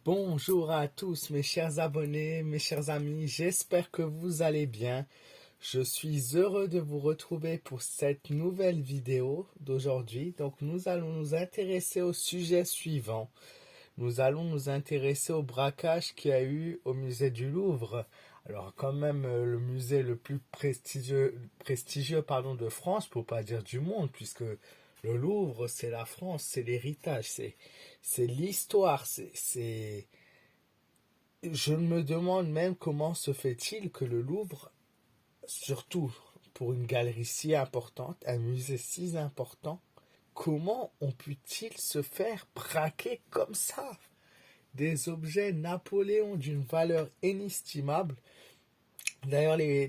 Bonjour à tous mes chers abonnés, mes chers amis, j'espère que vous allez bien. Je suis heureux de vous retrouver pour cette nouvelle vidéo d'aujourd'hui. Donc nous allons nous intéresser au sujet suivant. Nous allons nous intéresser au braquage qu'il y a eu au musée du Louvre. Alors quand même le musée le plus prestigieux de France, pour pas dire du monde, puisque le Louvre c'est la France, c'est l'héritage, c'est l'histoire, je me demande même comment se fait-il que le Louvre, surtout pour une galerie si importante, un musée si important, comment on peut-il se faire braquer comme ça? Des objets Napoléon d'une valeur inestimable. D'ailleurs, les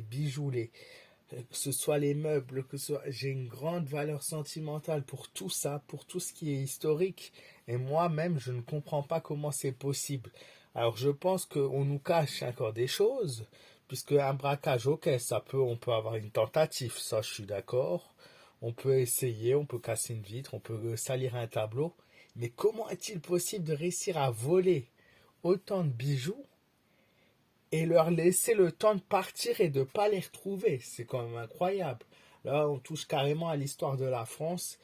bijoux, que ce soit les meubles, j'ai une grande valeur sentimentale pour tout ça, pour tout ce qui est historique. Et moi-même, je ne comprends pas comment c'est possible. Alors, je pense qu'on nous cache encore des choses, puisque un braquage, ok, on peut avoir une tentative, ça, je suis d'accord. On peut essayer, on peut casser une vitre, on peut salir un tableau. Mais comment est-il possible de réussir à voler autant de bijoux et leur laisser le temps de partir et de ne pas les retrouver? C'est quand même incroyable. Là, on touche carrément à l'histoire de la France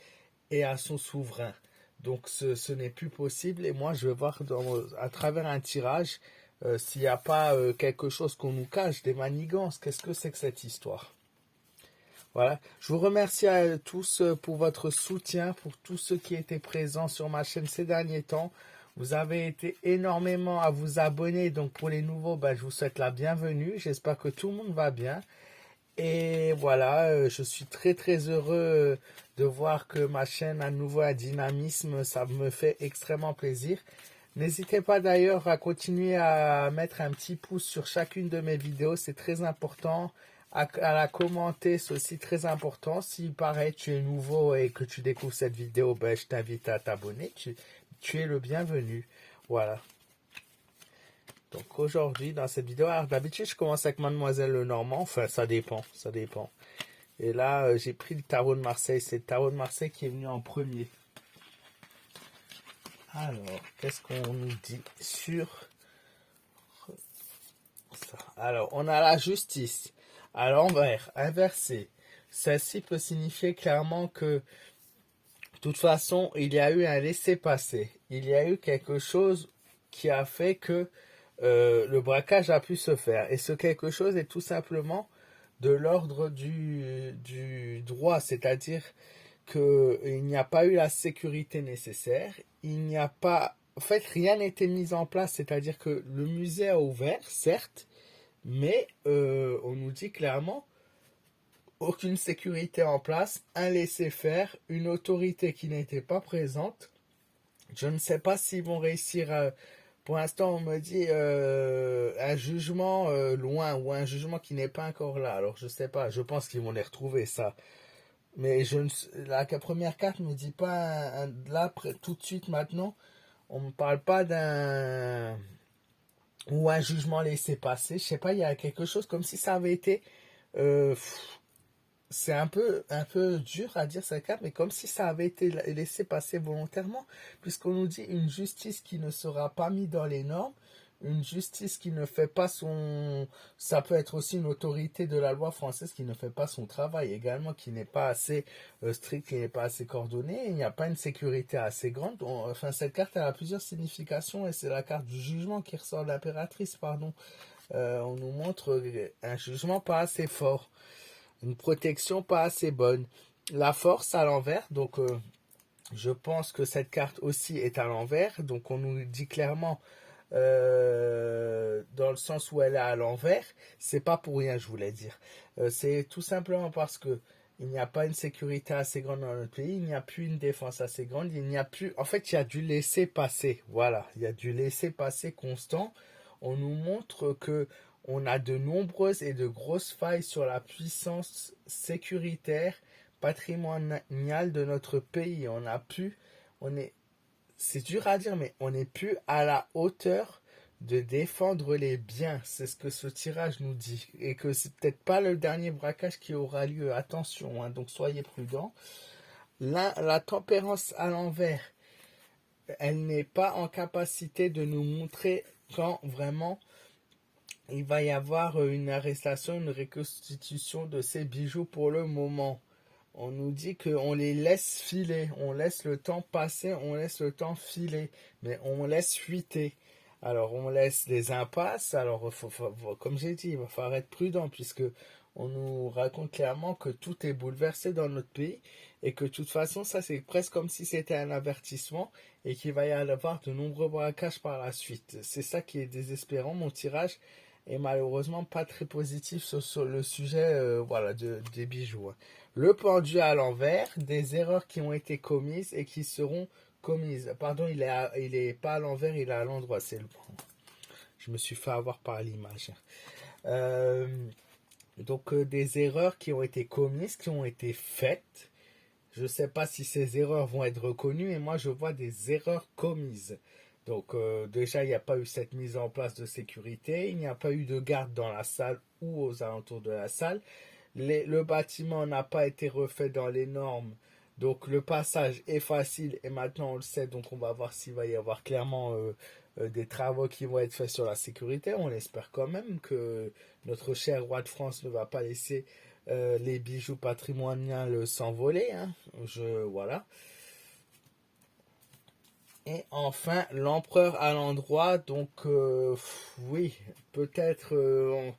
et à son souverain. Donc ce n'est plus possible et moi je vais voir à travers un tirage s'il n'y a pas quelque chose qu'on nous cache, des manigances. Qu'est-ce que c'est que cette histoire? Voilà. Je vous remercie à tous pour votre soutien, pour tous ceux qui étaient présents sur ma chaîne ces derniers temps. Vous avez été énormément à vous abonner, donc pour les nouveaux, je vous souhaite la bienvenue. J'espère que tout le monde va bien. Et voilà, je suis très très heureux de voir que ma chaîne a de nouveau un dynamisme, ça me fait extrêmement plaisir. N'hésitez pas d'ailleurs à continuer à mettre un petit pouce sur chacune de mes vidéos, c'est très important. À la commenter, c'est aussi très important. Si pareil tu es nouveau et que tu découvres cette vidéo, je t'invite à t'abonner. Tu es le bienvenu. Voilà. Donc aujourd'hui, dans cette vidéo, alors d'habitude je commence avec Mademoiselle Lenormand. Enfin, ça dépend, ça dépend. Et là, j'ai pris le tarot de Marseille. C'est le tarot de Marseille qui est venu en premier. Alors, qu'est-ce qu'on nous dit sur ça? Alors, on a la justice à l'envers, inversée. Celle-ci peut signifier clairement que, de toute façon, il y a eu un laissez-passer. Il y a eu quelque chose qui a fait que le braquage a pu se faire. Et ce quelque chose est tout simplement de l'ordre du droit, c'est-à-dire qu'il n'y a pas eu la sécurité nécessaire, il n'y a pas... En fait, rien n'était mis en place, c'est-à-dire que le musée a ouvert, certes, mais on nous dit clairement aucune sécurité en place, un laisser-faire, une autorité qui n'était pas présente. Je ne sais pas s'ils vont réussir à... Pour l'instant, on me dit un jugement loin ou un jugement qui n'est pas encore là. Alors, je sais pas. Je pense qu'ils vont les retrouver, ça. Mais la première carte ne me dit pas là, tout de suite, maintenant. On ne me parle pas d'un... ou un jugement laissé passer. Je sais pas, il y a quelque chose comme si ça avait été... euh, c'est un peu dur à dire cette carte, mais comme si ça avait été laissé passer volontairement, puisqu'on nous dit une justice qui ne sera pas mise dans les normes, une justice qui ne fait pas son... Ça peut être aussi une autorité de la loi française qui ne fait pas son travail également, qui n'est pas assez strict, qui n'est pas assez coordonné, il n'y a pas une sécurité assez grande. Enfin, cette carte elle a plusieurs significations et c'est la carte du jugement qui ressort de l'impératrice, pardon. On nous montre un jugement pas assez fort, une protection pas assez bonne. La force à l'envers, donc je pense que cette carte aussi est à l'envers, donc on nous dit clairement dans le sens où elle est à l'envers, c'est pas pour rien, je voulais dire. C'est tout simplement parce que il n'y a pas une sécurité assez grande dans notre pays, il n'y a plus une défense assez grande, il n'y a plus... En fait, il y a du laisser-passer, voilà, il y a du laisser-passer constant. On nous montre que on a de nombreuses et de grosses failles sur la puissance sécuritaire, patrimoniale de notre pays. On est, c'est dur à dire, mais on n'est plus à la hauteur de défendre les biens. C'est ce que ce tirage nous dit. Et que c'est peut-être pas le dernier braquage qui aura lieu. Attention, hein, donc soyez prudents. la tempérance à l'envers, elle n'est pas en capacité de nous montrer quand vraiment il va y avoir une arrestation, une reconstitution de ces bijoux pour le moment. On nous dit qu'on les laisse filer, on laisse le temps passer, on laisse le temps filer, mais on laisse fuiter. Alors on laisse des impasses, alors comme j'ai dit, il va falloir être prudent puisque on nous raconte clairement que tout est bouleversé dans notre pays et que de toute façon ça c'est presque comme si c'était un avertissement et qu'il va y avoir de nombreux braquages par la suite. C'est ça qui est désespérant, mon tirage est malheureusement pas très positif sur le sujet voilà, des bijoux. Le pendu à l'envers, des erreurs qui ont été commises et qui seront commises. Pardon, il est pas à l'envers, il est à l'endroit. Je me suis fait avoir par l'image. Euh, des erreurs qui ont été commises, qui ont été faites. Je ne sais pas si ces erreurs vont être reconnues, et moi je vois des erreurs commises. Déjà, il n'y a pas eu cette mise en place de sécurité, il n'y a pas eu de garde dans la salle ou aux alentours de la salle. Le bâtiment n'a pas été refait dans les normes, donc le passage est facile et maintenant on le sait, donc on va voir s'il va y avoir clairement des travaux qui vont être faits sur la sécurité. On espère quand même que notre cher roi de France ne va pas laisser les bijoux patrimoniaux s'envoler. Hein. Voilà. Et enfin, l'empereur à l'endroit, oui, peut-être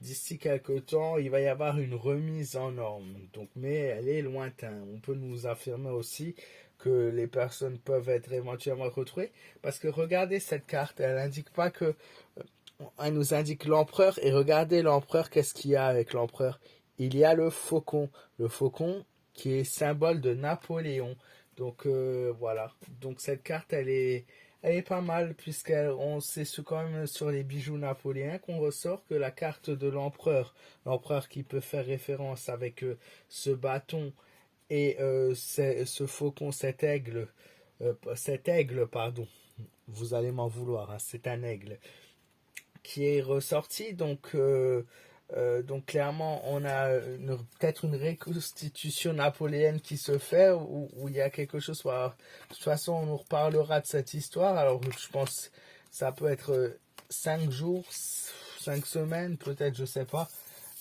d'ici quelques temps, il va y avoir une remise en norme. Mais elle est lointaine. On peut nous affirmer aussi que les personnes peuvent être éventuellement retrouvées. Parce que regardez cette carte, elle indique pas que... Elle nous indique l'empereur, et regardez l'empereur, qu'est-ce qu'il y a avec l'empereur? Il y a le faucon. Le faucon qui est symbole de Napoléon. Voilà. Donc cette carte, elle est pas mal puisqu'on sait quand même sur les bijoux napoléens qu'on ressort que la carte de l'empereur qui peut faire référence avec ce bâton et ce faucon, cet aigle, pardon. Vous allez m'en vouloir, hein, c'est un aigle qui est ressorti. Donc clairement, on a peut-être une reconstitution napoléenne qui se fait où il y a quelque chose. De toute façon, on nous reparlera de cette histoire. Alors, je pense que ça peut être 5 jours, 5 semaines, peut-être, je sais pas.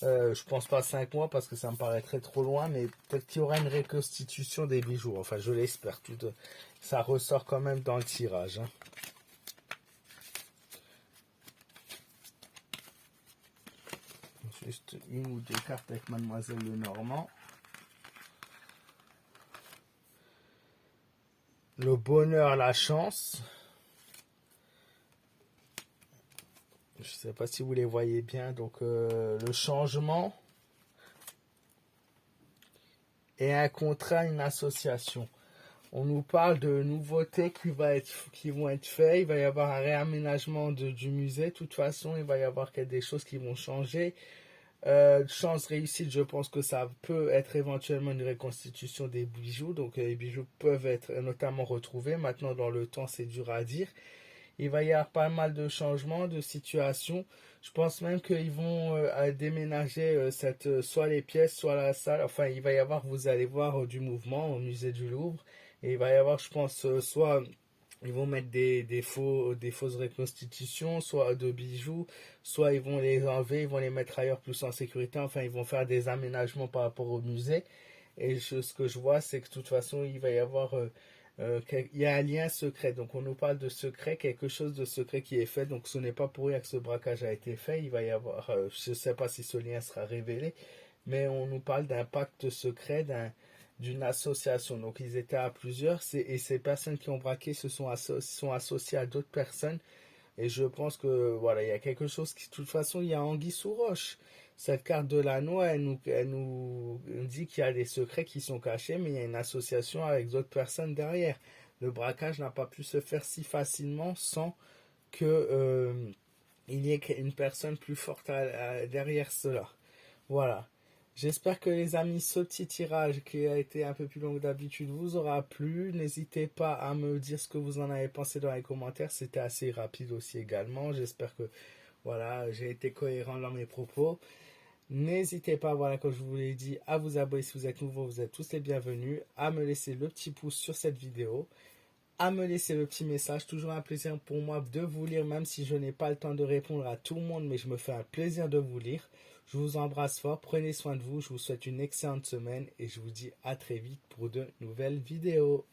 Je pense pas 5 mois parce que ça me paraîtrait trop loin, mais peut-être qu'il y aura une reconstitution des bijoux. Enfin, je l'espère. Ça ressort quand même dans le tirage. Hein. Juste une ou deux cartes avec Mademoiselle Lenormand. Le bonheur, la chance. Je ne sais pas si vous les voyez bien. Le changement. Et un contrat, une association. On nous parle de nouveautés qui vont être faites. Il va y avoir un réaménagement du musée. De toute façon, il va y avoir des choses qui vont changer. Chance réussite, je pense que ça peut être éventuellement une reconstitution des bijoux. Donc les bijoux peuvent être notamment retrouvés. Maintenant, dans le temps, c'est dur à dire. Il va y avoir pas mal de changements, de situations. Je pense même qu'ils vont déménager soit les pièces, soit la salle. Enfin, il va y avoir, vous allez voir du mouvement au musée du Louvre. Et il va y avoir, je pense, soit ils vont mettre des fausses reconstitutions, soit de bijoux, soit ils vont les enlever, ils vont les mettre ailleurs plus en sécurité. Enfin, ils vont faire des aménagements par rapport au musée. Et ce que je vois, c'est que de toute façon, il va y avoir il y a un lien secret. Donc, on nous parle de secret, quelque chose de secret qui est fait. Donc, ce n'est pas pour rien que ce braquage a été fait. Il va y avoir, je ne sais pas si ce lien sera révélé, mais on nous parle d'un pacte secret, d'une association. Donc, ils étaient à plusieurs, et ces personnes qui ont braqué sont associées à d'autres personnes. Et je pense que voilà, il y a quelque chose qui, de toute façon, il y a anguille sous roche. Cette carte de l'anneau, elle nous dit qu'il y a des secrets qui sont cachés, mais il y a une association avec d'autres personnes derrière. Le braquage n'a pas pu se faire si facilement sans que il y ait une personne plus forte derrière cela. Voilà. J'espère que les amis, ce petit tirage qui a été un peu plus long que d'habitude vous aura plu. N'hésitez pas à me dire ce que vous en avez pensé dans les commentaires. C'était assez rapide aussi également. J'espère que voilà, j'ai été cohérent dans mes propos. N'hésitez pas, voilà, comme je vous l'ai dit, à vous abonner si vous êtes nouveau, vous êtes tous les bienvenus, à me laisser le petit pouce sur cette vidéo, à me laisser le petit message. Toujours un plaisir pour moi de vous lire, même si je n'ai pas le temps de répondre à tout le monde, mais je me fais un plaisir de vous lire. Je vous embrasse fort, prenez soin de vous, je vous souhaite une excellente semaine et je vous dis à très vite pour de nouvelles vidéos.